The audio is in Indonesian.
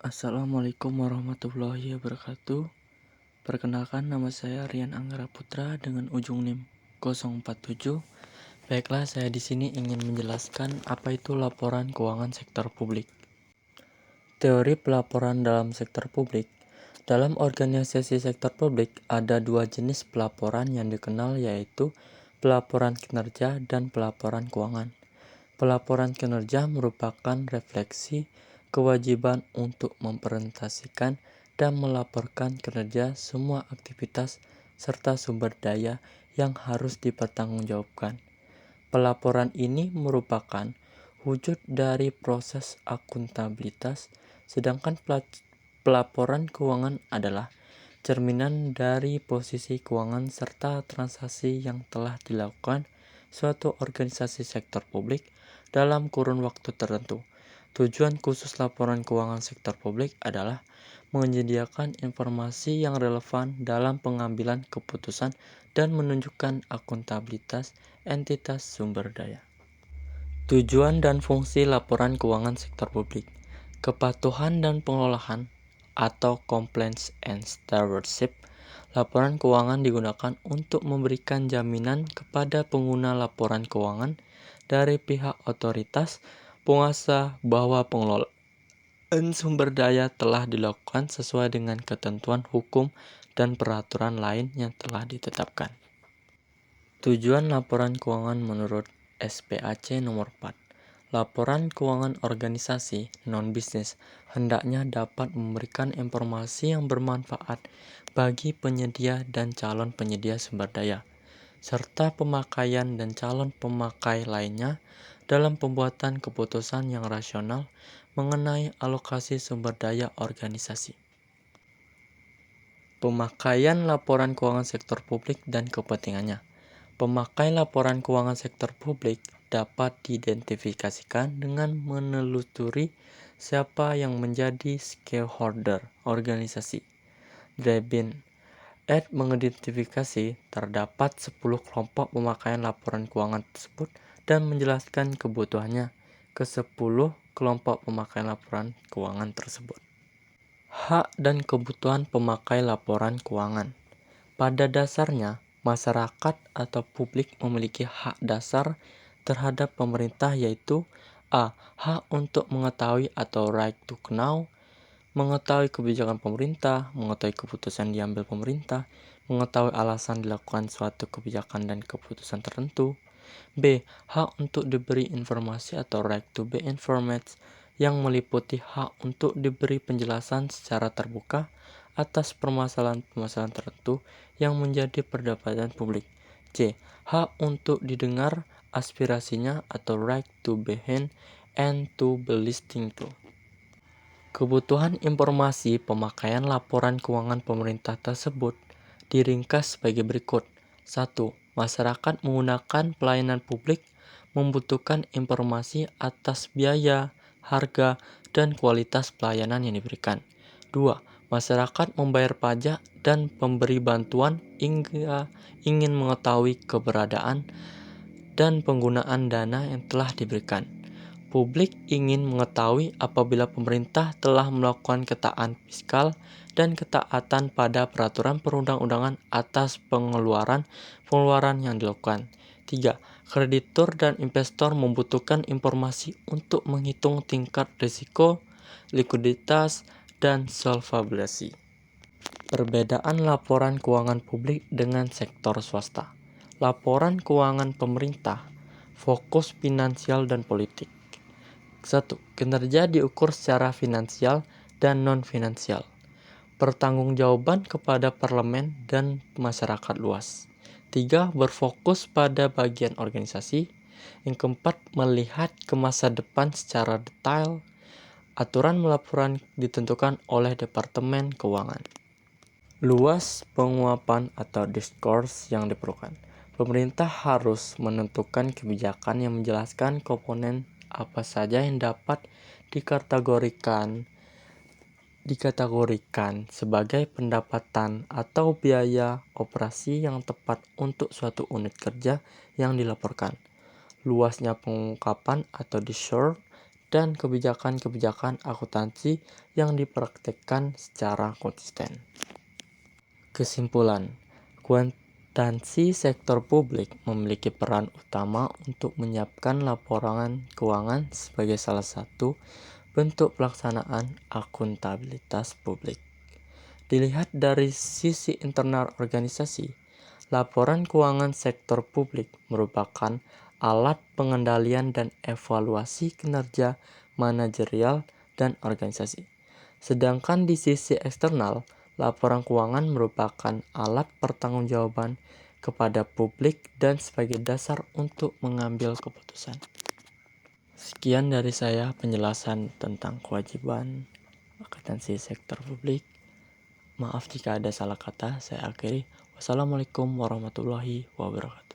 Assalamualaikum warahmatullahi wabarakatuh. Perkenalkan, nama saya Rian Anggara Putra dengan ujung NIM 047. Baiklah, saya di sini ingin menjelaskan apa itu laporan keuangan sektor publik. Teori pelaporan dalam sektor publik. Dalam organisasi sektor publik ada dua jenis pelaporan yang dikenal, yaitu pelaporan kinerja dan pelaporan keuangan. Pelaporan kinerja merupakan refleksi kewajiban untuk mempresentasikan dan melaporkan kinerja semua aktivitas serta sumber daya yang harus dipertanggungjawabkan. Pelaporan ini merupakan wujud dari proses akuntabilitas, sedangkan pelaporan keuangan adalah cerminan dari posisi keuangan serta transaksi yang telah dilakukan suatu organisasi sektor publik dalam kurun waktu tertentu. Tujuan khusus laporan keuangan sektor publik adalah menyediakan informasi yang relevan dalam pengambilan keputusan dan menunjukkan akuntabilitas entitas sumber daya. Tujuan dan fungsi laporan keuangan sektor publik. Kepatuhan dan pengelolaan atau compliance and stewardship. Laporan keuangan digunakan untuk memberikan jaminan kepada pengguna laporan keuangan dari pihak otoritas penguasa bahwa pengelolaan sumber daya telah dilakukan sesuai dengan ketentuan hukum dan peraturan lain yang telah ditetapkan. Tujuan laporan keuangan menurut SPAC nomor 4. Laporan keuangan organisasi non-bisnis hendaknya dapat memberikan informasi yang bermanfaat bagi penyedia dan calon penyedia sumber daya, serta pemakaian dan calon pemakai lainnya dalam pembuatan keputusan yang rasional mengenai alokasi sumber daya organisasi. Pemakaian laporan keuangan sektor publik dan kepentingannya. Pemakai laporan keuangan sektor publik dapat diidentifikasikan dengan menelusuri siapa yang menjadi stakeholder organisasi. Drebin et mengidentifikasi terdapat 10 kelompok pemakaian laporan keuangan tersebut dan menjelaskan kebutuhannya ke 10 kelompok pemakaian laporan keuangan tersebut. Hak dan kebutuhan pemakai laporan keuangan. Pada dasarnya, masyarakat atau publik memiliki hak dasar terhadap pemerintah, yaitu a. Hak untuk mengetahui atau right to know, mengetahui kebijakan pemerintah, mengetahui keputusan diambil pemerintah, mengetahui alasan dilakukan suatu kebijakan dan keputusan tertentu. B. Hak untuk diberi informasi atau right to be informed, yang meliputi hak untuk diberi penjelasan secara terbuka atas permasalahan-permasalahan tertentu yang menjadi perdebatan publik. C. Hak untuk didengar aspirasinya atau right to be heard and to be listened to. Kebutuhan informasi pemakaian laporan keuangan pemerintah tersebut diringkas sebagai berikut. 1. Masyarakat menggunakan pelayanan publik membutuhkan informasi atas biaya, harga, dan kualitas pelayanan yang diberikan. 2. Masyarakat membayar pajak dan pemberi bantuan hingga ingin mengetahui keberadaan dan penggunaan dana yang telah diberikan. Publik ingin mengetahui apabila pemerintah telah melakukan ketaatan fiskal dan ketaatan pada peraturan perundang-undangan atas pengeluaran yang dilakukan. 3. Kreditur dan investor membutuhkan informasi untuk menghitung tingkat risiko, likuiditas, dan solvability. Perbedaan laporan keuangan publik dengan sektor swasta. Laporan keuangan pemerintah fokus finansial dan politik. 1. Kinerja diukur secara finansial dan non-finansial. Pertanggungjawaban kepada parlemen dan masyarakat luas. 3. Berfokus pada bagian organisasi. Yang keempat, melihat ke masa depan secara detail. Aturan melaporan ditentukan oleh Departemen Keuangan. Luas penguapan atau diskurs yang diperlukan. Pemerintah harus menentukan kebijakan yang menjelaskan komponen apa saja yang dapat dikategorikan sebagai pendapatan atau biaya operasi yang tepat untuk suatu unit kerja yang dilaporkan. Luasnya pengungkapan atau disclosure dan kebijakan-kebijakan akuntansi yang dipraktikkan secara konsisten. Kesimpulan, akuntansi sektor publik memiliki peran utama untuk menyiapkan laporan keuangan sebagai salah satu bentuk pelaksanaan akuntabilitas publik. Dilihat dari sisi internal organisasi, laporan keuangan sektor publik merupakan alat pengendalian dan evaluasi kinerja manajerial dan organisasi. Sedangkan di sisi eksternal, laporan keuangan merupakan alat pertanggungjawaban kepada publik dan sebagai dasar untuk mengambil keputusan. Sekian dari saya penjelasan tentang kewajiban akuntansi sektor publik. Maaf jika ada salah kata, saya akhiri. Wassalamualaikum warahmatullahi wabarakatuh.